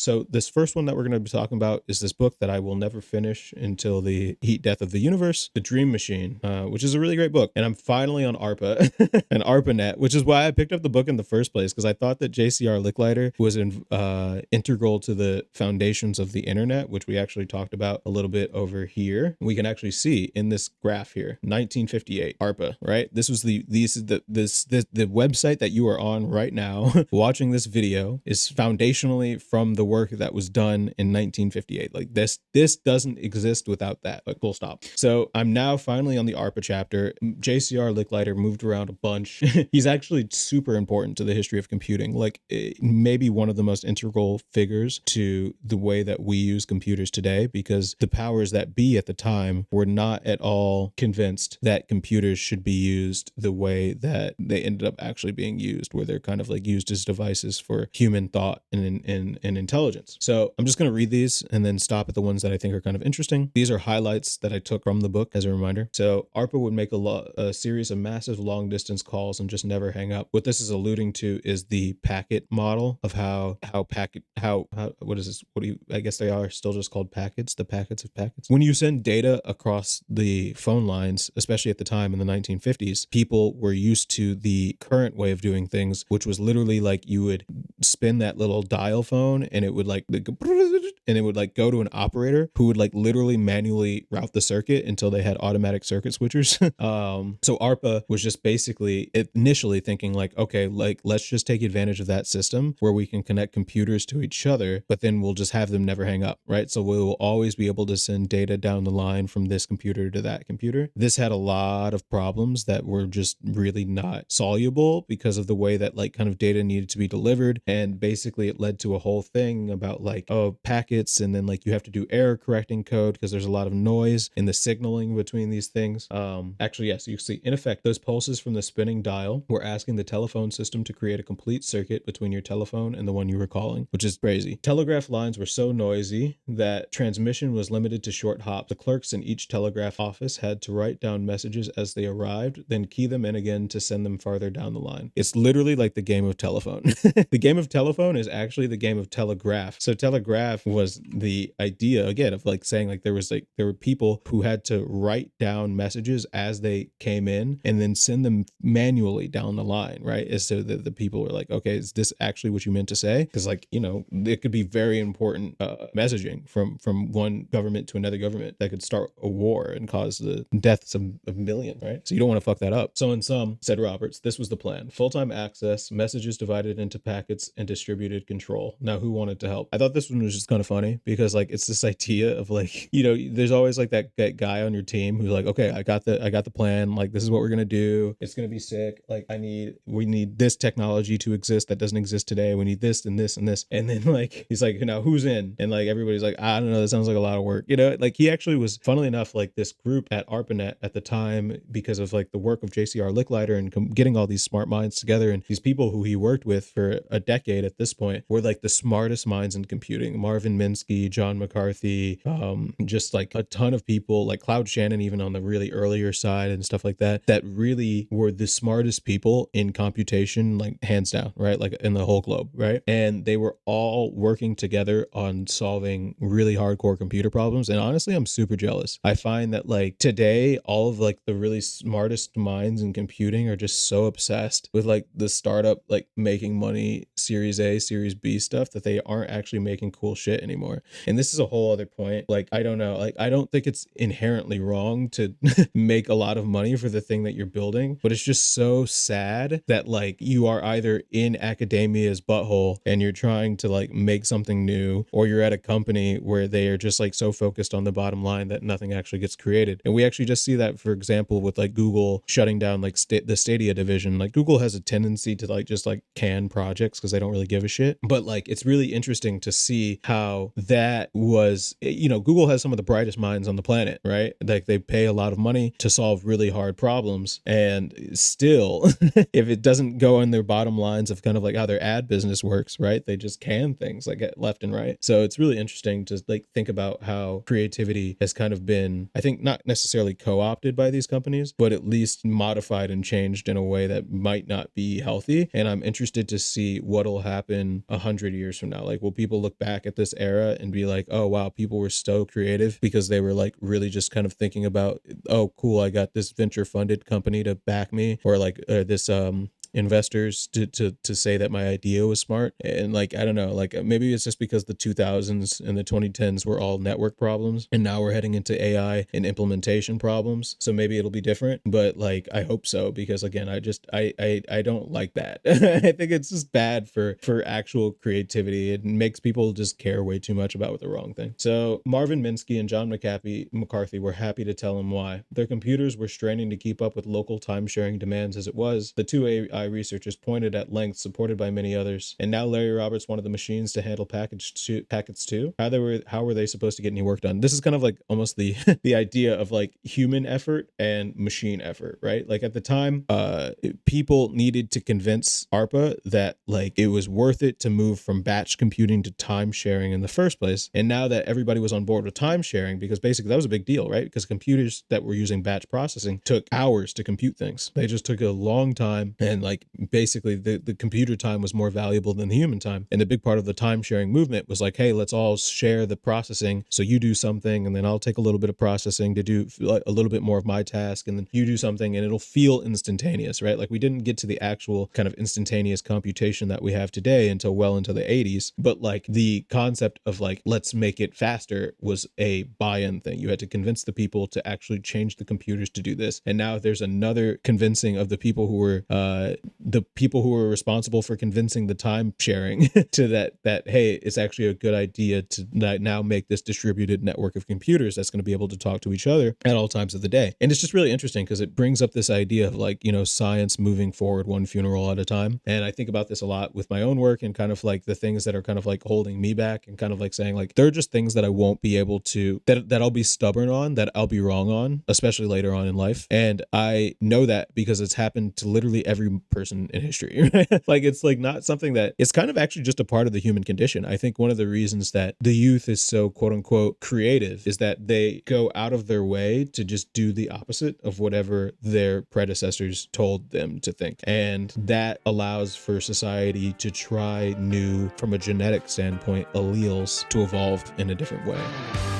So this first one that we're going to be talking about is this book that I will never finish until the heat death of the universe, The Dream Machine, which is a really great book. And I'm finally on ARPA and ARPANET, which is why I picked up the book in the first place, because I thought that JCR Licklider was integral to the foundations of the internet, which we actually talked about a little bit over here. We can actually see in this graph here, 1958, ARPA, right? This was the website that you are on right now watching this video is foundationally from the work that was done in 1958. Like this doesn't exist without that. Like full stop. So I'm now finally on the ARPA chapter. JCR Licklider moved around a bunch. He's actually super important to the history of computing. Like maybe one of the most integral figures to the way that we use computers today, because the powers that be at the time were not at all convinced that computers should be used the way that they ended up actually being used, where they're kind of like used as devices for human thought and intelligence. So I'm just going to read these and then stop at the ones that I think are kind of interesting. These are highlights that I took from the book as a reminder. So ARPA would make a series of massive long distance calls and just never hang up. What this is alluding to is the packet model of how what is this? I guess they are still just called packets, the packets of packets. When you send data across the phone lines, especially at the time in the 1950s, people were used to the current way of doing things, which was literally like you would spin that little dial phone and it would like go to an operator who would like literally manually route the circuit until they had automatic circuit switchers. So ARPA was just basically initially thinking like, okay, like let's just take advantage of that system where we can connect computers to each other, but then we'll just have them never hang up, right? So we will always be able to send data down the line from this computer to that computer. This had a lot of problems that were just really not soluble because of the way that like kind of data needed to be delivered. And basically it led to a whole thing about like, oh, packets, and then like you have to do error correcting code because there's a lot of noise in the signaling between these things. Actually, yes, you see, in effect, those pulses from the spinning dial were asking the telephone system to create a complete circuit between your telephone and the one you were calling, which is crazy. Telegraph lines were so noisy that transmission was limited to short hops. The clerks in each telegraph office had to write down messages as they arrived, then key them in again to send them farther down the line. It's literally like the game of telephone. The game of telephone is actually the game of telegraph. So telegraph was the idea again of like saying like there were people who had to write down messages as they came in and then send them manually down the line, right? As so that the people were like, okay, is this actually what you meant to say? Because like, you know, it could be very important messaging from one government to another government that could start a war and cause the deaths of millions, right? So you don't want to fuck that up. So in sum, said Roberts, this was the plan: full-time access, messages divided into packets, and distributed control. Now, who wanted to help? I thought this one was just kind of funny because like it's this idea of like, you know, there's always like that guy on your team who's like, okay, I got the plan, like this is what we're gonna do, it's gonna be sick, like we need this technology to exist that doesn't exist today, we need this and this and this, and then like he's like, you know, who's in? And like everybody's like, I don't know, that sounds like a lot of work, you know. Like he actually was, funnily enough, like this group at ARPANET at the time, because of like the work of JCR Licklider and getting all these smart minds together, and these people who he worked with for a decade at this point were like the smartest minds in computing. Marvin Minsky, John McCarthy, just like a ton of people, like Cloud Shannon even on the really earlier side and stuff like that, that really were the smartest people in computation, like hands down, right? Like in the whole globe, right? And they were all working together on solving really hardcore computer problems. And honestly, I'm super jealous. I find that like today, all of like the really smartest minds in computing are just so obsessed with like the startup, like making money, Series A, Series B stuff, that they aren't actually making cool shit anymore. And this is a whole other point. Like, I don't know, like, I don't think it's inherently wrong to make a lot of money for the thing that you're building, but it's just so sad that like you are either in academia's butthole and you're trying to like make something new, or you're at a company where they are just like so focused on the bottom line that nothing actually gets created. And we actually just see that, for example, with like Google shutting down like the Stadia division. Like Google has a tendency to like just like can projects because they don't really give a shit. But like it's really interesting to see how how that was, Google has some of the brightest minds on the planet, right? Like they pay a lot of money to solve really hard problems, and still if it doesn't go in their bottom lines of kind of like how their ad business works, right, they just can things like left and right. So it's really interesting to like think about how creativity has kind of been, I think, not necessarily co-opted by these companies, but at least modified and changed in a way that might not be healthy. And I'm interested to see what'll happen 100 years from now. Like, will people look back at this era and be like, oh wow, people were so creative because they were like really just kind of thinking about, oh cool, I got this venture funded company to back me, or like this investors to say that my idea was smart. And like, I don't know, like maybe it's just because the 2000s and the 2010s were all network problems, and now we're heading into AI and implementation problems, so maybe it'll be different. But like, I hope so, because again, I don't like that. I think it's just bad for actual creativity. It makes people just care way too much about the wrong thing. So Marvin Minsky and John McCarthy were happy to tell him why. Their computers were straining to keep up with local time sharing demands as it was. The two AI researchers pointed at length, supported by many others, and now Larry Roberts wanted the machines to handle packets too. How were they supposed to get any work done? This is kind of like almost the the idea of like human effort and machine effort, right? Like at the time, people needed to convince ARPA that like it was worth it to move from batch computing to time sharing in the first place. And now that everybody was on board with time sharing, because basically that was a big deal, right? Because computers that were using batch processing took hours to compute things. They just took a long time, and like basically the computer time was more valuable than the human time. And the big part of the time sharing movement was like, hey, let's all share the processing. So you do something, and then I'll take a little bit of processing to do a little bit more of my task, and then you do something, and it'll feel instantaneous, right? Like we didn't get to the actual kind of instantaneous computation that we have today until well into the 80s. But like the concept of like, let's make it faster was a buy-in thing. You had to convince the people to actually change the computers to do this. And now there's another convincing of the people who were responsible for convincing the time sharing to that hey, it's actually a good idea to now make this distributed network of computers that's going to be able to talk to each other at all times of the day. And it's just really interesting because it brings up this idea of like, science moving forward one funeral at a time. And I think about this a lot with my own work, and kind of like the things that are kind of like holding me back, and kind of like saying like, there are just things that I won't be able to, that I'll be stubborn on, that I'll be wrong on, especially later on in life. And I know that because it's happened to literally every person in history. Right? Like it's like not something that, it's kind of actually just a part of the human condition. I think one of the reasons that the youth is so quote unquote creative is that they go out of their way to just do the opposite of whatever their predecessors told them to think. And that allows for society to try new, from a genetic standpoint, alleles to evolve in a different way.